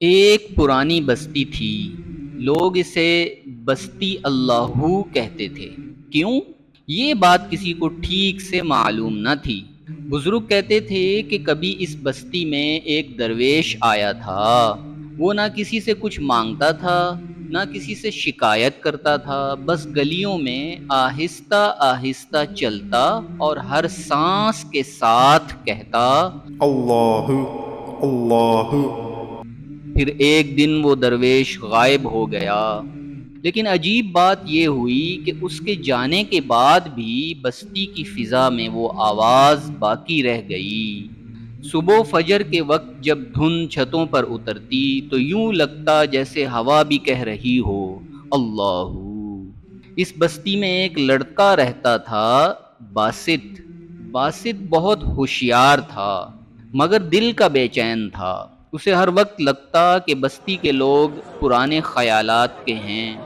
ایک پرانی بستی تھی۔ لوگ اسے بستی اللہ کہتے تھے۔ کیوں؟ یہ بات کسی کو ٹھیک سے معلوم نہ تھی۔ بزرگ کہتے تھے کہ کبھی اس بستی میں ایک درویش آیا تھا۔ وہ نہ کسی سے کچھ مانگتا تھا، نہ کسی سے شکایت کرتا تھا، بس گلیوں میں آہستہ آہستہ چلتا اور ہر سانس کے ساتھ کہتا، اللہ اللہ۔ پھر ایک دن وہ درویش غائب ہو گیا۔ لیکن عجیب بات یہ ہوئی کہ اس کے جانے کے بعد بھی بستی کی فضا میں وہ آواز باقی رہ گئی۔ صبح فجر کے وقت جب دھند چھتوں پر اترتی تو یوں لگتا جیسے ہوا بھی کہہ رہی ہو، اللہ۔ اس بستی میں ایک لڑکا رہتا تھا، باسط۔ باسط بہت ہوشیار تھا، مگر دل کا بے چین تھا۔ اسے ہر وقت لگتا کہ بستی کے لوگ پرانے خیالات کے ہیں۔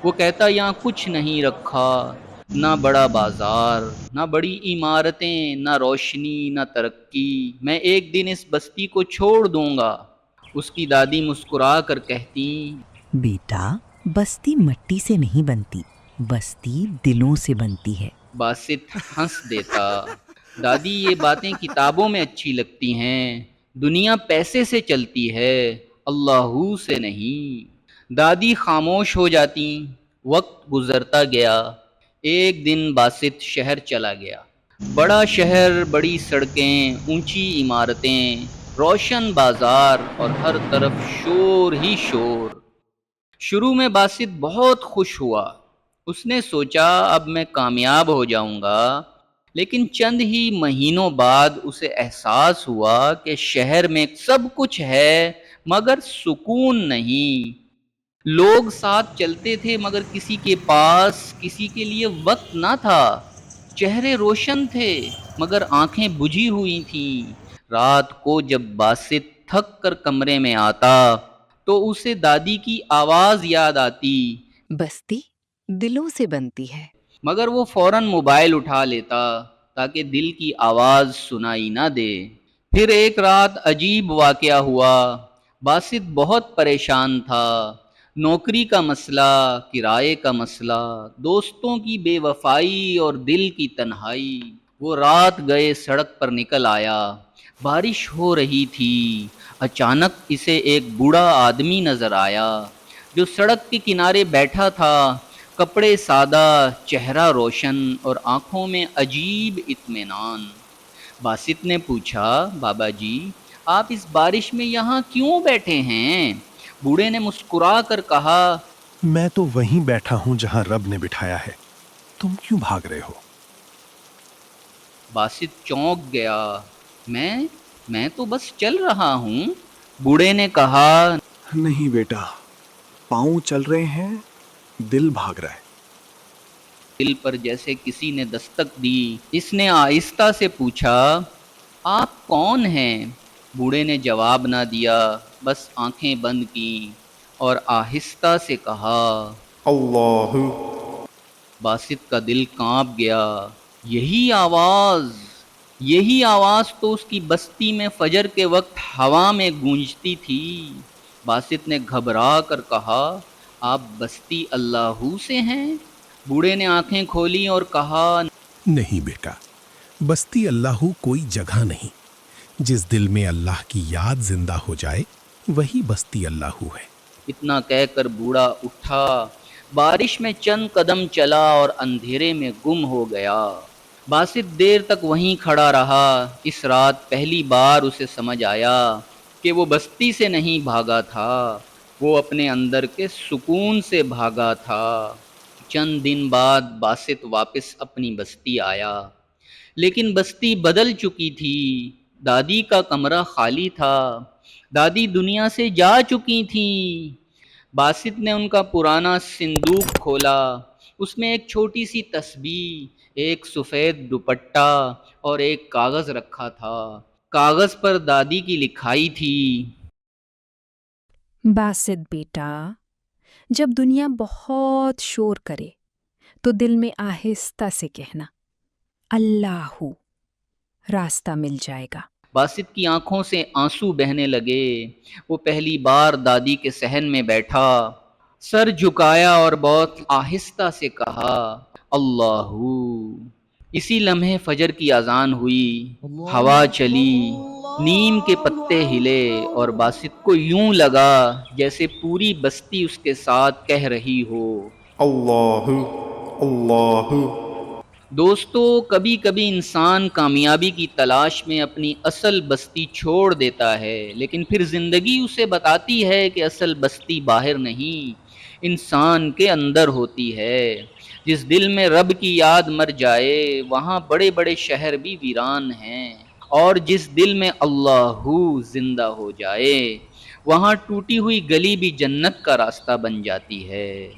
وہ کہتا، یہاں کچھ نہیں رکھا، نہ بڑا بازار، نہ بڑی عمارتیں، نہ روشنی، نہ ترقی۔ میں ایک دن اس بستی کو چھوڑ دوں گا۔ اس کی دادی مسکرا کر کہتی، بیٹا، بستی مٹی سے نہیں بنتی، بستی دلوں سے بنتی ہے۔ باسط ہنس دیتا، دادی یہ باتیں کتابوں میں اچھی لگتی ہیں، دنیا پیسے سے چلتی ہے، اللہ سے نہیں۔ دادی خاموش ہو جاتی۔ وقت گزرتا گیا۔ ایک دن باسط شہر چلا گیا۔ بڑا شہر، بڑی سڑکیں، اونچی عمارتیں، روشن بازار اور ہر طرف شور ہی شور۔ شروع میں باسط بہت خوش ہوا۔ اس نے سوچا اب میں کامیاب ہو جاؤں گا، لیکن چند ہی مہینوں بعد اسے احساس ہوا کہ شہر میں سب کچھ ہے مگر سکون نہیں۔ لوگ ساتھ چلتے تھے مگر کسی کے پاس کسی کے لیے وقت نہ تھا۔ چہرے روشن تھے مگر آنکھیں بجھی ہوئی تھیں۔ رات کو جب باسط تھک کر کمرے میں آتا تو اسے دادی کی آواز یاد آتی، بستی دلوں سے بنتی ہے۔ مگر وہ فوراً موبائل اٹھا لیتا تاکہ دل کی آواز سنائی نہ دے۔ پھر ایک رات عجیب واقعہ ہوا۔ باسط بہت پریشان تھا۔ نوکری کا مسئلہ، کرائے کا مسئلہ، دوستوں کی بے وفائی اور دل کی تنہائی۔ وہ رات گئے سڑک پر نکل آیا۔ بارش ہو رہی تھی۔ اچانک اسے ایک بوڑھا آدمی نظر آیا جو سڑک کے کنارے بیٹھا تھا، کپڑے سادہ، چہرہ روشن اور آنکھوں میں عجیب اطمینان۔ باسط نے پوچھا، بابا جی، آپ اس بارش میں یہاں کیوں بیٹھے ہیں؟ بوڑھے نے مسکرا کر کہا، میں تو وہیں بیٹھا ہوں جہاں رب نے بٹھایا ہے، تم کیوں بھاگ رہے ہو؟ باسط چونک گیا، میں تو بس چل رہا ہوں۔ بوڑھے نے کہا، نہیں بیٹا، پاؤں چل رہے ہیں، دل بھاگ رہا ہے۔ دل پر جیسے کسی نے دستک دی۔ اس نے آہستہ سے پوچھا، آپ کون ہیں؟ بوڑھے نے جواب نہ دیا، بس آنکھیں بند کیں اور آہستہ سے کہا، اللہ۔ باسط کا دل کانپ گیا۔ یہی آواز یہی آواز تو اس کی بستی میں فجر کے وقت ہوا میں گونجتی تھی۔ باسط نے گھبرا کر کہا، آپ بستی اللہ سے ہیں؟ بوڑھے نے آنکھیں کھولی اور کہا، نہیں بیٹا، بستی اللہ کوئی جگہ نہیں، جس دل میں اللہ کی یاد زندہ ہو جائے وہی بستی اللہ ہے۔ اتنا کہہ کر بوڑھا اٹھا، بارش میں چند قدم چلا اور اندھیرے میں گم ہو گیا۔ باسط دیر تک وہیں کھڑا رہا۔ اس رات پہلی بار اسے سمجھ آیا کہ وہ بستی سے نہیں بھاگا تھا، وہ اپنے اندر کے سکون سے بھاگا تھا۔ چند دن بعد باسط واپس اپنی بستی آیا، لیکن بستی بدل چکی تھی۔ دادی کا کمرہ خالی تھا، دادی دنیا سے جا چکی تھیں۔ باسط نے ان کا پرانا صندوق کھولا۔ اس میں ایک چھوٹی سی تسبیح، ایک سفید دوپٹہ اور ایک کاغذ رکھا تھا۔ کاغذ پر دادی کی لکھائی تھی، باسط بیٹا، جب دنیا بہت شور کرے تو دل میں آہستہ سے کہنا، اللہ، راستہ مل جائے گا۔ باسط کی آنکھوں سے آنسو بہنے لگے۔ وہ پہلی بار دادی کے صحن میں بیٹھا، سر جھکایا اور بہت آہستہ سے کہا اللہ۔ اسی لمحے فجر کی اذان ہوئی، ہوا چلی، نیم کے پتے ہلے اور باسط کو یوں لگا جیسے پوری بستی اس کے ساتھ کہہ رہی ہو اللہ اللہ۔ دوستو، کبھی کبھی انسان کامیابی کی تلاش میں اپنی اصل بستی چھوڑ دیتا ہے، لیکن پھر زندگی اسے بتاتی ہے کہ اصل بستی باہر نہیں، انسان کے اندر ہوتی ہے۔ جس دل میں رب کی یاد مر جائے وہاں بڑے بڑے شہر بھی ویران ہیں، اور جس دل میں اللہ زندہ ہو جائے وہاں ٹوٹی ہوئی گلی بھی جنت کا راستہ بن جاتی ہے۔